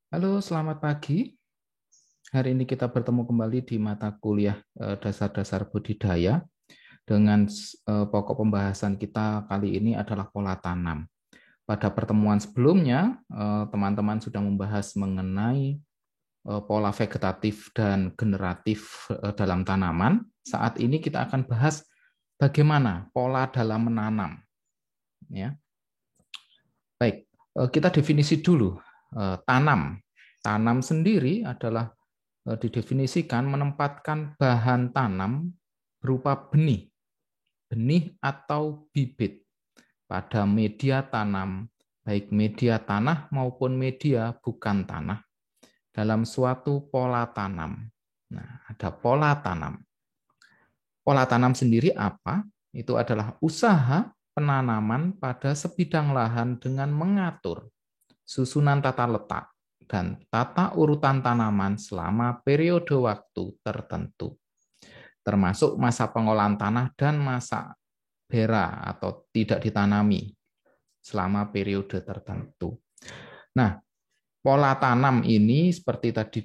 Halo, selamat pagi. Hari ini kita bertemu kembali di mata kuliah dasar-dasar budidaya dengan pokok pembahasan kita kali ini adalah pola tanam. Pada pertemuan sebelumnya, teman-teman sudah membahas mengenai pola vegetatif dan generatif dalam tanaman. Saat ini kita akan bahas bagaimana pola dalam menanam. Ya, baik. Kita definisi dulu tanam. Tanam sendiri adalah didefinisikan menempatkan bahan tanam berupa benih, benih atau bibit pada media tanam, baik media tanah maupun media bukan tanah, dalam suatu pola tanam. Nah, ada pola tanam. Pola tanam sendiri apa? Itu adalah usaha penanaman pada sebidang lahan dengan mengatur susunan tata letak dan tata urutan tanaman selama periode waktu tertentu, termasuk masa pengolahan tanah dan masa bera atau tidak ditanami selama periode tertentu. Nah, pola tanam ini seperti tadi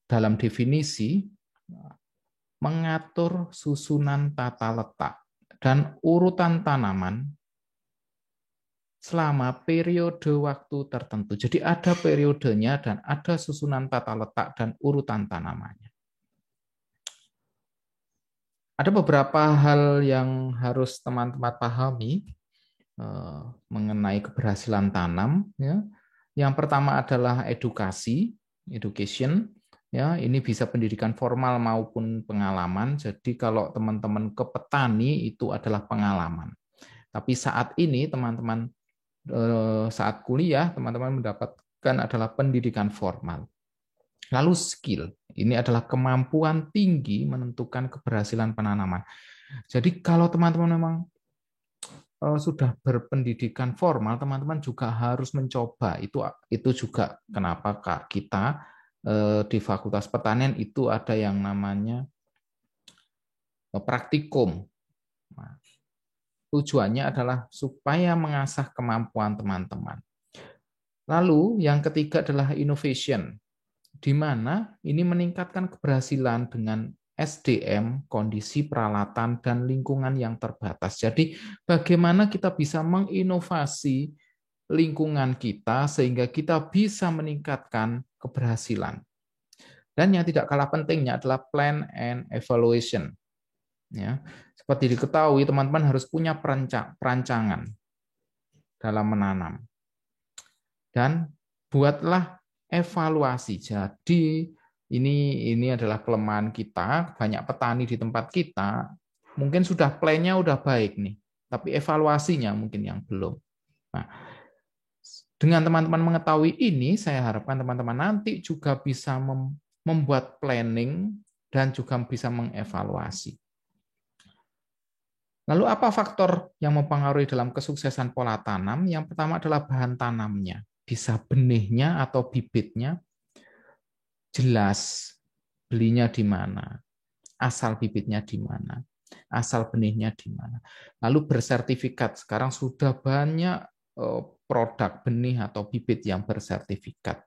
dalam definisi mengatur susunan tata letak dan urutan tanaman selama periode waktu tertentu. Jadi ada periodenya dan ada susunan tata letak dan urutan tanamannya. Ada beberapa hal yang harus teman-teman pahami mengenai keberhasilan tanam. Ya. Yang pertama adalah edukasi, education. Ya, ini bisa pendidikan formal maupun pengalaman. Jadi kalau teman-teman ke petani itu adalah pengalaman. Tapi saat ini teman-teman saat kuliah teman-teman mendapatkan adalah pendidikan formal. Lalu skill, ini adalah kemampuan tinggi menentukan keberhasilan penanaman. Jadi kalau teman-teman memang sudah berpendidikan formal, teman-teman juga harus mencoba. Itu juga kenapa Kak kita di Fakultas Pertanian itu ada yang namanya praktikum. Nah, tujuannya adalah supaya mengasah kemampuan teman-teman. Lalu yang ketiga adalah innovation, di mana ini meningkatkan keberhasilan dengan SDM, kondisi peralatan, dan lingkungan yang terbatas. Jadi bagaimana kita bisa menginovasi lingkungan kita sehingga kita bisa meningkatkan keberhasilan. Dan yang tidak kalah pentingnya adalah plan and evaluation. Ya, seperti diketahui teman-teman harus punya perancangan dalam menanam. Dan buatlah evaluasi. Jadi ini adalah kelemahan kita, banyak petani di tempat kita mungkin sudah plannya udah baik nih, tapi evaluasinya mungkin yang belum. Nah, dengan teman-teman mengetahui ini, saya harapkan teman-teman nanti juga bisa membuat planning dan juga bisa mengevaluasi. Lalu apa faktor yang mempengaruhi dalam kesuksesan pola tanam? Yang pertama adalah bahan tanamnya. Bisa benihnya atau bibitnya jelas, belinya di mana, asal bibitnya di mana, asal benihnya di mana. Lalu bersertifikat. Sekarang sudah banyak produk benih atau bibit yang bersertifikat.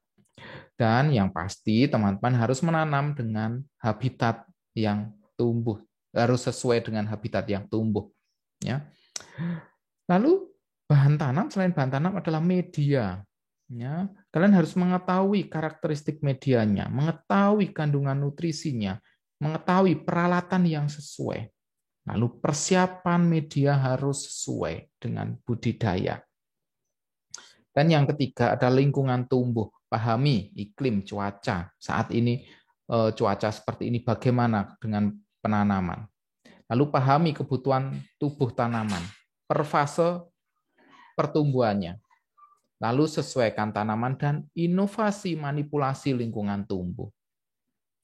Dan yang pasti teman-teman harus menanam dengan habitat yang tumbuh, harus sesuai dengan habitat yang tumbuh. Ya. Lalu bahan tanam, selain bahan tanam adalah media. Ya, kalian harus mengetahui karakteristik medianya, mengetahui kandungan nutrisinya, mengetahui peralatan yang sesuai. Lalu persiapan media harus sesuai dengan budidaya. Dan yang ketiga ada lingkungan tumbuh. Pahami iklim, cuaca. Saat ini cuaca seperti ini bagaimana dengan penanaman. Lalu pahami kebutuhan tubuh tanaman per fase pertumbuhannya. Lalu sesuaikan tanaman dan inovasi manipulasi lingkungan tumbuh.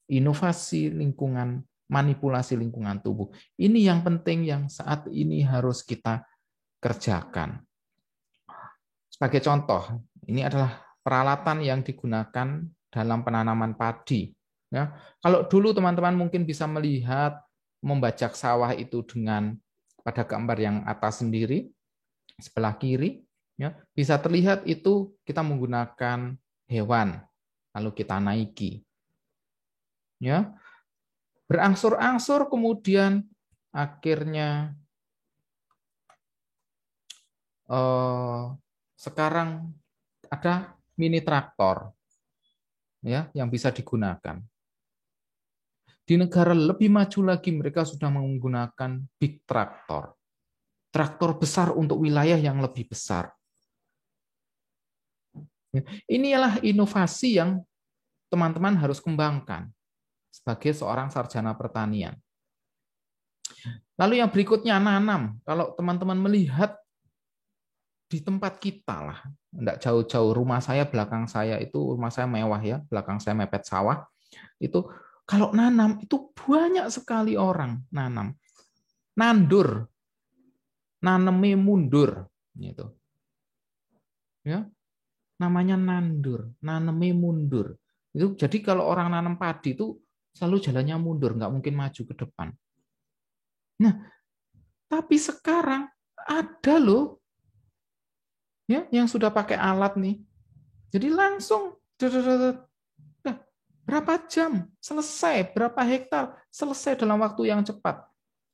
Inovasi lingkungan, manipulasi lingkungan tumbuh. Ini yang penting yang saat ini harus kita kerjakan. Sebagai contoh, ini adalah peralatan yang digunakan dalam penanaman padi. Ya, kalau dulu teman-teman mungkin bisa melihat membajak sawah itu dengan pada gambar yang atas sendiri, sebelah kiri, Ya, bisa terlihat itu kita menggunakan hewan, lalu kita naiki. Ya, berangsur-angsur kemudian akhirnya sekarang ada mini traktor ya yang bisa digunakan. Di negara lebih maju lagi mereka sudah menggunakan big traktor. Traktor besar untuk wilayah yang lebih besar. Inilah inovasi yang teman-teman harus kembangkan sebagai seorang sarjana pertanian. Lalu yang berikutnya nanam. Kalau teman-teman melihat di tempat kita lah, enggak jauh-jauh rumah saya, belakang saya itu rumah saya mewah ya, belakang saya mepet sawah. Itu kalau nanam itu banyak sekali orang nanam. Nandur, naneme mundur gitu. Ya, namanya nandur, naneme mundur. Itu jadi kalau orang nanam padi itu selalu jalannya mundur, nggak mungkin maju ke depan. Nah, tapi sekarang ada loh ya yang sudah pakai alat nih. Jadi langsung berapa jam selesai, berapa hektar selesai dalam waktu yang cepat.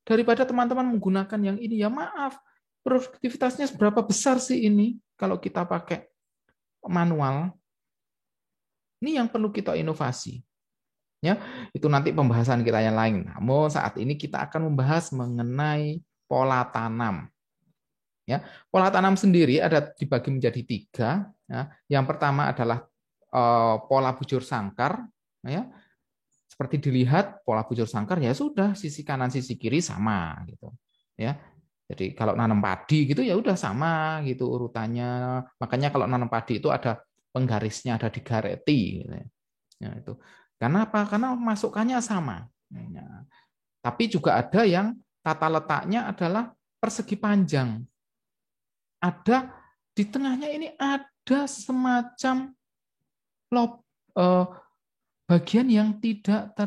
Daripada teman-teman menggunakan yang ini, ya maaf, produktivitasnya seberapa besar sih ini kalau kita pakai manual. Ini yang perlu kita inovasi. Ya, itu nanti pembahasan kita yang lain. Namun saat ini kita akan membahas mengenai pola tanam. Ya, pola tanam sendiri ada dibagi menjadi 3. Ya. Yang pertama adalah pola bujur sangkar. Ya, seperti dilihat pola bujur sangkar ya sudah sisi kanan sisi kiri sama gitu. Ya, jadi kalau nanam padi gitu ya udah sama gitu urutannya. Makanya kalau nanam padi itu ada penggarisnya, ada digareti. Gitu. Ya, itu. Karena apa? Karena masukannya sama. Ya. Tapi juga ada yang tata letaknya adalah persegi panjang. Ada di tengahnya ini ada semacam bagian yang tidak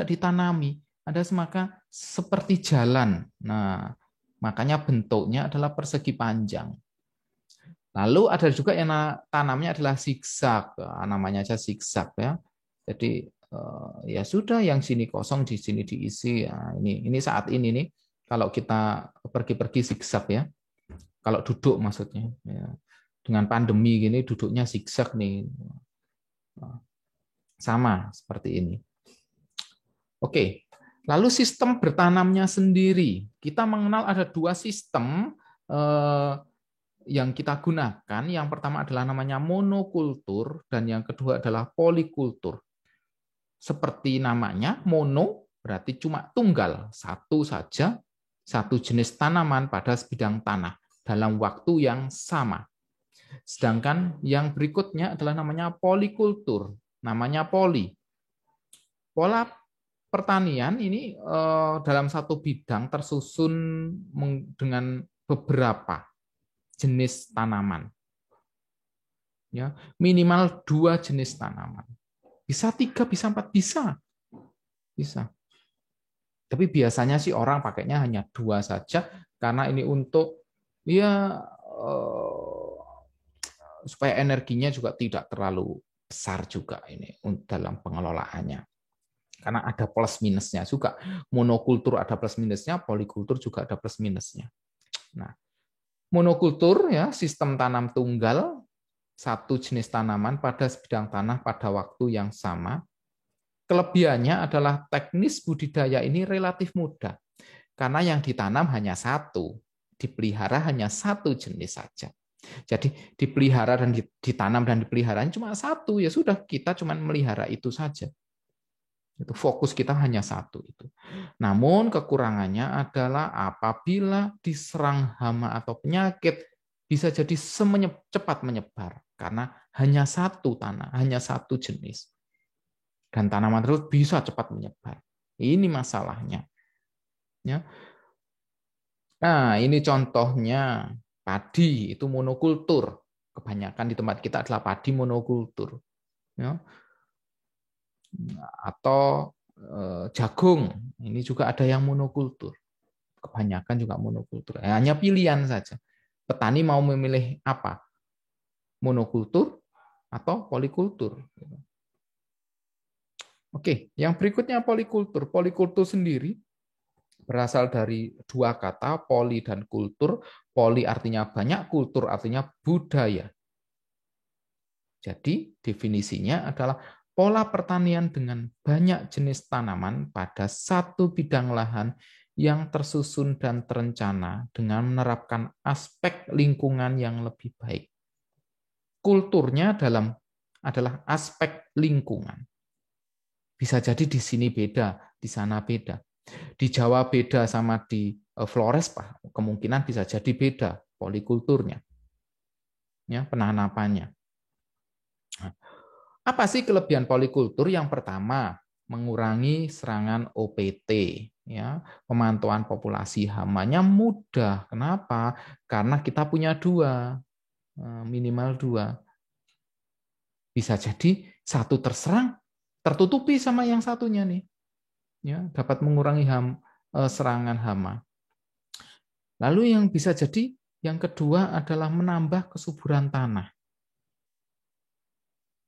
ditanami. Ada semacam seperti jalan. Nah, makanya bentuknya adalah persegi panjang. Lalu ada juga yang tanamnya adalah zigzag, namanya aja zigzag ya. Jadi ya sudah yang sini kosong di sini diisi. Ya, ini saat ini nih kalau kita pergi-pergi zigzag ya. Kalau duduk maksudnya ya. Dengan pandemi gini duduknya zigzag nih. Sama seperti ini. Oke. Lalu sistem bertanamnya sendiri. Kita mengenal ada 2 sistem yang kita gunakan. Yang pertama adalah namanya monokultur dan yang kedua adalah polikultur. Seperti namanya, mono berarti cuma tunggal, satu saja, satu jenis tanaman pada sebidang tanah dalam waktu yang sama. Sedangkan yang berikutnya adalah namanya polikultur, namanya poli. Pola pertanian ini dalam satu bidang tersusun dengan beberapa jenis tanaman. Ya, minimal 2 jenis tanaman. Bisa 3, bisa 4, bisa. Tapi biasanya sih orang pakainya hanya 2 saja karena ini untuk ya supaya energinya juga tidak terlalu besar juga ini dalam pengelolaannya. Karena ada plus minusnya juga. Monokultur ada plus minusnya, polikultur juga ada plus minusnya. Nah, monokultur ya sistem tanam tunggal, satu jenis tanaman pada sebidang tanah pada waktu yang sama. Kelebihannya adalah teknis budidaya ini relatif mudah. Karena yang ditanam hanya satu, dipelihara hanya satu jenis saja. Jadi dipelihara dan ditanam dan dipelihara cuma satu, ya sudah kita cuma melihara itu saja. Itu fokus kita hanya satu itu. Namun kekurangannya adalah apabila diserang hama atau penyakit bisa jadi cepat menyebar karena hanya satu tanah, hanya satu jenis. Dan tanaman tersebut bisa cepat menyebar. Ini masalahnya. Ya. Nah, ini contohnya padi itu monokultur. Kebanyakan di tempat kita adalah padi monokultur. Ya. Atau jagung, ini juga ada yang monokultur. Kebanyakan juga monokultur. Hanya pilihan saja. Petani mau memilih apa? Monokultur atau polikultur? Oke, yang berikutnya polikultur. Polikultur sendiri berasal dari dua kata, poli dan kultur. Poli artinya banyak, kultur artinya budaya. Jadi definisinya adalah pola pertanian dengan banyak jenis tanaman pada satu bidang lahan yang tersusun dan terencana dengan menerapkan aspek lingkungan yang lebih baik. Kulturnya adalah aspek lingkungan. Bisa jadi di sini beda, di sana beda. Di Jawa beda sama di Flores, Pak. Kemungkinan bisa jadi beda polikulturnya, ya, penanamannya. Apa sih kelebihan polikultur? Yang pertama, mengurangi serangan OPT, ya. Pemantauan populasi hamanya mudah. Kenapa? Karena kita punya dua, minimal dua. Bisa jadi satu terserang, tertutupi sama yang satunya nih, ya, dapat mengurangi serangan hama. Lalu yang bisa jadi yang kedua adalah menambah kesuburan tanah.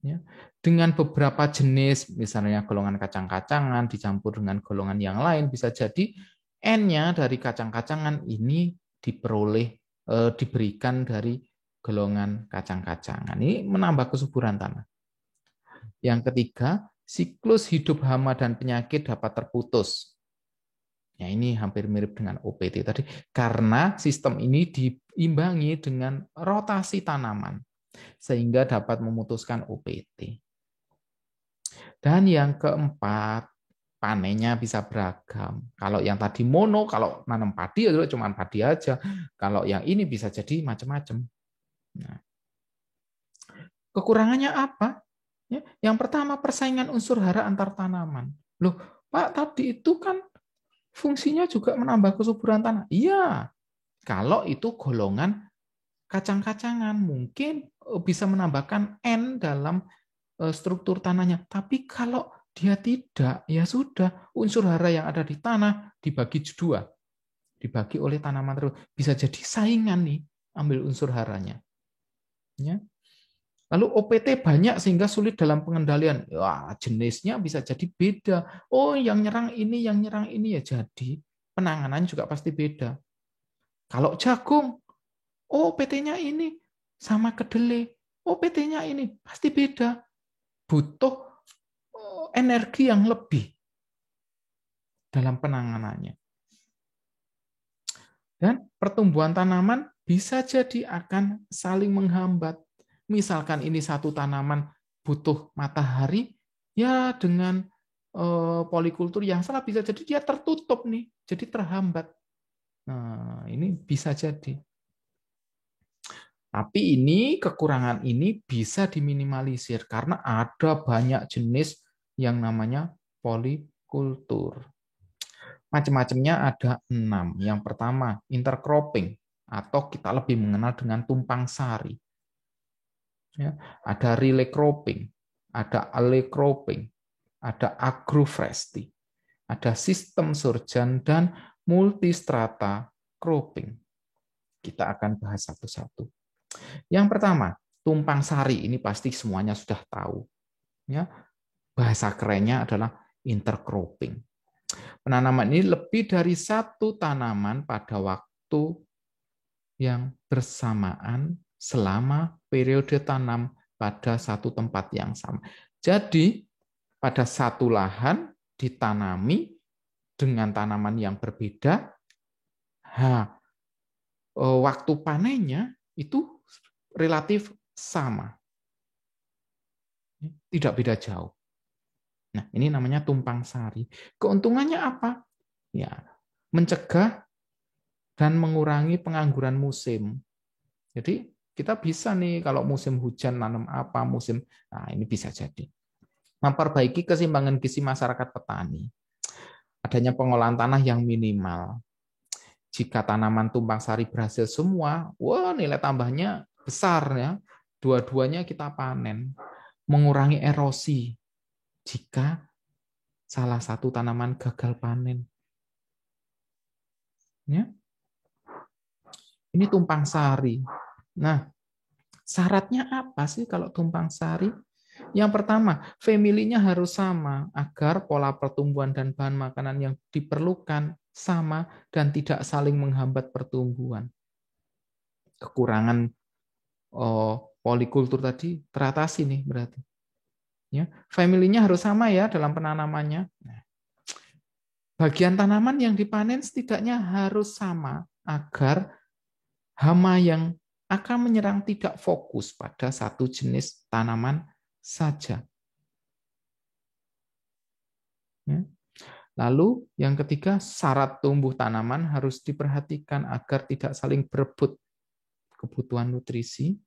Ya, dengan beberapa jenis, misalnya golongan kacang-kacangan dicampur dengan golongan yang lain, bisa jadi N-nya dari kacang-kacangan ini diberikan dari golongan kacang-kacangan. Ini menambah kesuburan tanah. Yang ketiga, siklus hidup hama dan penyakit dapat terputus. Ya, ini hampir mirip dengan OPT tadi, karena sistem ini diimbangi dengan rotasi tanaman, sehingga dapat memutuskan OPT. Dan yang keempat, panennya bisa beragam. Kalau yang tadi mono, kalau nanam padi ya cuma padi aja. Kalau yang ini bisa jadi macam-macam. Nah, kekurangannya apa? Ya, yang pertama, persaingan unsur hara antar tanaman. Loh, Pak, tadi itu kan fungsinya juga menambah kesuburan tanah. Iya, kalau itu golongan kacang-kacangan, mungkin bisa menambahkan N dalam struktur tanahnya. Tapi kalau dia tidak, ya sudah, unsur hara yang ada di tanah dibagi dua. Dibagi oleh tanaman terus. Bisa jadi saingan nih, ambil unsur haranya. Ya. Lalu OPT banyak sehingga sulit dalam pengendalian. Wah, jenisnya bisa jadi beda. Oh, yang nyerang ini, yang nyerang ini ya jadi. Penanganannya juga pasti beda. Kalau jagung, oh PT-nya ini sama kedelai. Oh PT-nya ini pasti beda. Butuh energi yang lebih dalam penanganannya. Dan pertumbuhan tanaman bisa jadi akan saling menghambat. Misalkan ini satu tanaman butuh matahari, ya dengan polikultur yang salah bisa jadi dia tertutup nih, jadi terhambat. Nah, ini bisa jadi. Tapi ini kekurangan ini bisa diminimalisir karena ada banyak jenis yang namanya polikultur. Macam-macamnya ada 6. Yang pertama, intercropping atau kita lebih mengenal dengan tumpang sari. Ya, ada relay cropping, ada alley cropping, ada agroforestry, ada sistem surjan dan multistrata cropping. Kita akan bahas satu-satu. Yang pertama, tumpang sari, ini pasti semuanya sudah tahu. Ya, bahasa kerennya adalah intercropping. Penanaman ini lebih dari satu tanaman pada waktu yang bersamaan selama periode tanam pada satu tempat yang sama. Jadi, pada satu lahan ditanami dengan tanaman yang berbeda, waktu panennya itu relatif sama. Tidak beda jauh. Nah, ini namanya tumpang sari. Keuntungannya apa? Ya, mencegah dan mengurangi pengangguran musim. Jadi kita bisa nih kalau musim hujan nanam apa, nah ini bisa jadi. Memperbaiki keseimbangan gizi masyarakat petani. Adanya pengolahan tanah yang minimal. Jika tanaman tumpang sari berhasil semua, wah nilai tambahnya besar ya. Dua-duanya kita panen. Mengurangi erosi jika salah satu tanaman gagal panen. Ya. Ini tumpang sari. Nah, syaratnya apa sih kalau tumpang sari? Yang pertama, family-nya harus sama agar pola pertumbuhan dan bahan makanan yang diperlukan sama dan tidak saling menghambat pertumbuhan. Kekurangan polikultur tadi teratasi nih berarti. Ya, family-nya harus sama ya dalam penanamannya. Nah, bagian tanaman yang dipanen setidaknya harus sama agar hama yang akan menyerang tidak fokus pada satu jenis tanaman saja. Ya. Lalu yang ketiga, syarat tumbuh tanaman harus diperhatikan agar tidak saling berebut kebutuhan nutrisi.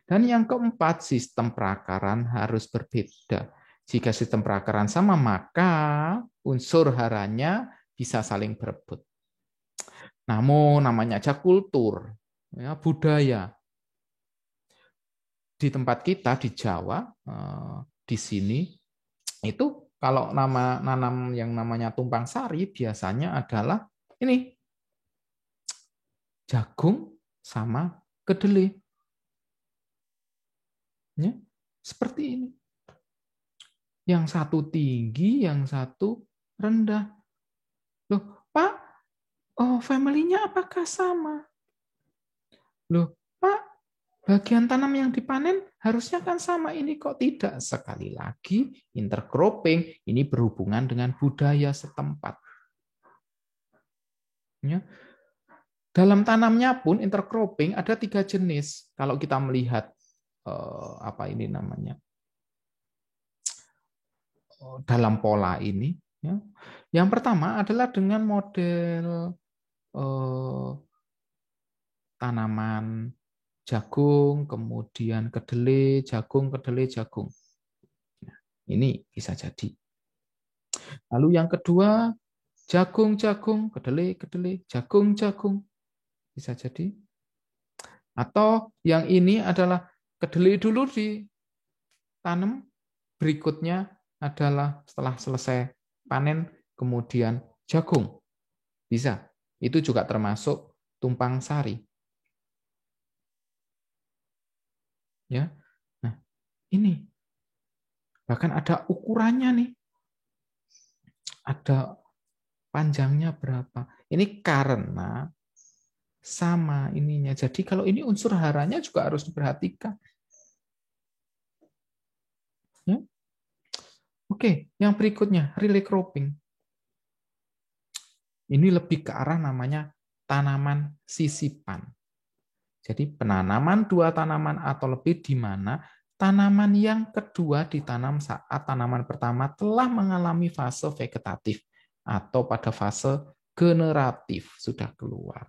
Dan yang keempat, sistem perakaran harus berbeda. Jika sistem perakaran sama, maka unsur haranya bisa saling berebut. Namun namanya aja kultur, ya, budaya. Di tempat kita di Jawa, di sini itu kalau nama nanam yang namanya tumpang sari biasanya adalah ini jagung sama kedelai. Ya, seperti ini. Yang satu tinggi, yang satu rendah. Loh, Pak, family-nya apakah sama? Loh, Pak, bagian tanam yang dipanen harusnya kan sama. Ini kok tidak? Sekali lagi, intercropping ini berhubungan dengan budaya setempat. Ya. Dalam tanamnya pun intercropping ada 3 jenis. Kalau kita melihat apa ini namanya dalam pola ini, ya. Yang pertama adalah dengan model tanaman jagung, kemudian kedelai, jagung, kedelai, jagung. Nah, ini bisa jadi. Lalu yang kedua, jagung, jagung, kedelai, kedelai, jagung, jagung. Bisa jadi. Atau yang ini adalah kedelai dulu ditanam, berikutnya adalah setelah selesai panen, kemudian jagung. Bisa. Itu juga termasuk tumpang sari. Ya. Nah, ini bahkan ada ukurannya nih. Ada panjangnya berapa. Ini karena sama ininya. Jadi kalau ini unsur haranya juga harus diperhatikan. Ya. Oke, yang berikutnya relay cropping. Ini lebih ke arah namanya tanaman sisipan. Jadi penanaman 2 tanaman atau lebih di mana tanaman yang kedua ditanam saat tanaman pertama telah mengalami fase vegetatif atau pada fase generatif sudah keluar.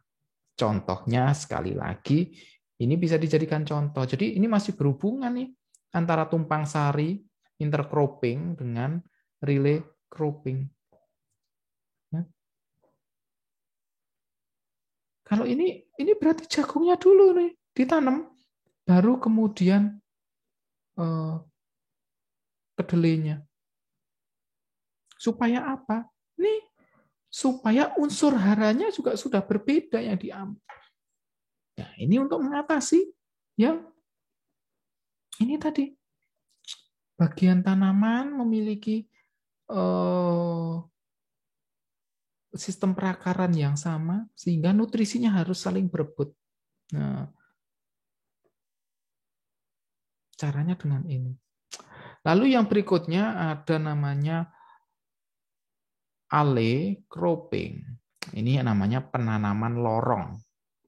Contohnya sekali lagi, ini bisa dijadikan contoh. Jadi ini masih berhubungan nih antara tumpang sari, intercropping dengan relay cropping. Ya. Kalau ini berarti jagungnya dulu nih ditanam, baru kemudian kedelainya. Supaya apa? Nih, supaya unsur haranya juga sudah berbeda yang diambil. Nah, ini untuk mengatasi yang ini tadi. Bagian tanaman memiliki sistem perakaran yang sama, sehingga nutrisinya harus saling berebut. Nah, caranya dengan ini. Lalu yang berikutnya ada namanya alley cropping. Ini namanya penanaman lorong,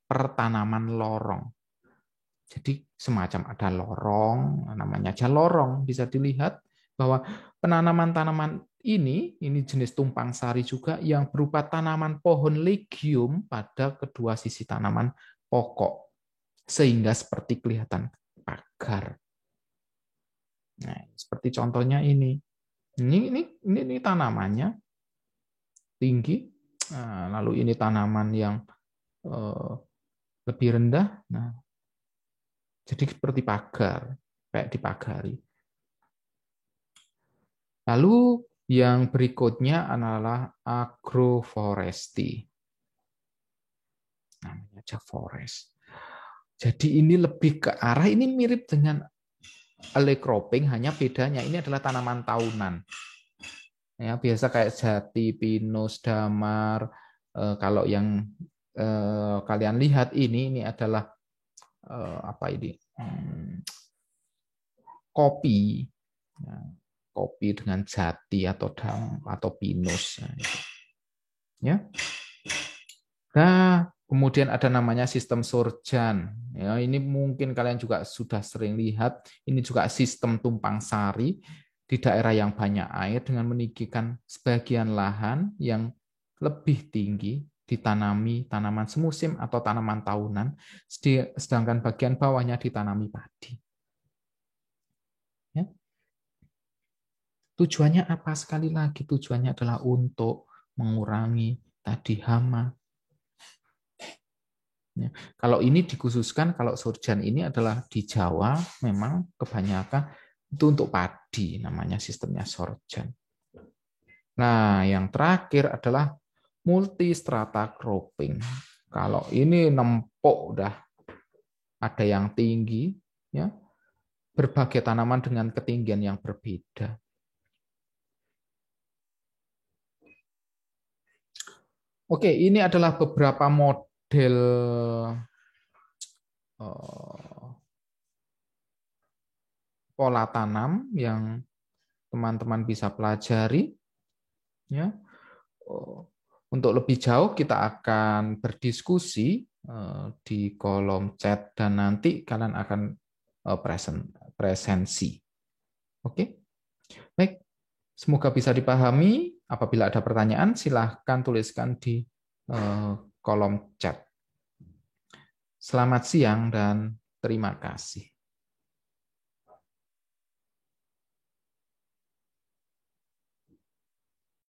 pertanaman lorong. Jadi semacam ada lorong, namanya aja lorong. Bisa dilihat bahwa penanaman tanaman ini jenis tumpang sari juga yang berupa tanaman pohon legium pada kedua sisi tanaman pokok, sehingga seperti kelihatan pagar. Nah, seperti contohnya ini. Ini tanamannya tinggi, nah, lalu ini tanaman yang lebih rendah. Nah, jadi seperti pagar, kayak dipagari. Lalu yang berikutnya adalah agroforestry. Nah, aja forest. Jadi ini lebih ke arah, ini mirip dengan alley cropping, hanya bedanya ini adalah tanaman tahunan. Ya, biasa kayak jati, pinus, damar. Kalau yang kalian lihat ini adalah apa ini? Kopi. Nah, kopi dengan jati atau atau pinus. Ya. Nah, kemudian ada namanya sistem surjan. Ya, ini mungkin kalian juga sudah sering lihat. Ini juga sistem tumpang sari di daerah yang banyak air dengan meninggikan sebagian lahan yang lebih tinggi ditanami tanaman semusim atau tanaman tahunan, sedangkan bagian bawahnya ditanami padi. Ya. Tujuannya apa? Sekali lagi tujuannya adalah untuk mengurangi tadi hama. Ya. Kalau ini dikhususkan, kalau surjan ini adalah di Jawa, memang kebanyakan itu untuk padi, namanya sistemnya surjan. Nah, yang terakhir adalah multi strata cropping. Kalau ini nempuk udah ada yang tinggi, ya, berbagai tanaman dengan ketinggian yang berbeda. Oke, ini adalah beberapa model pola tanam yang teman-teman bisa pelajari. Ya, untuk lebih jauh kita akan berdiskusi di kolom chat dan nanti kalian akan presensi. Oke, baik. Semoga bisa dipahami. Apabila ada pertanyaan, silahkan tuliskan di kolom chat. Selamat siang dan terima kasih.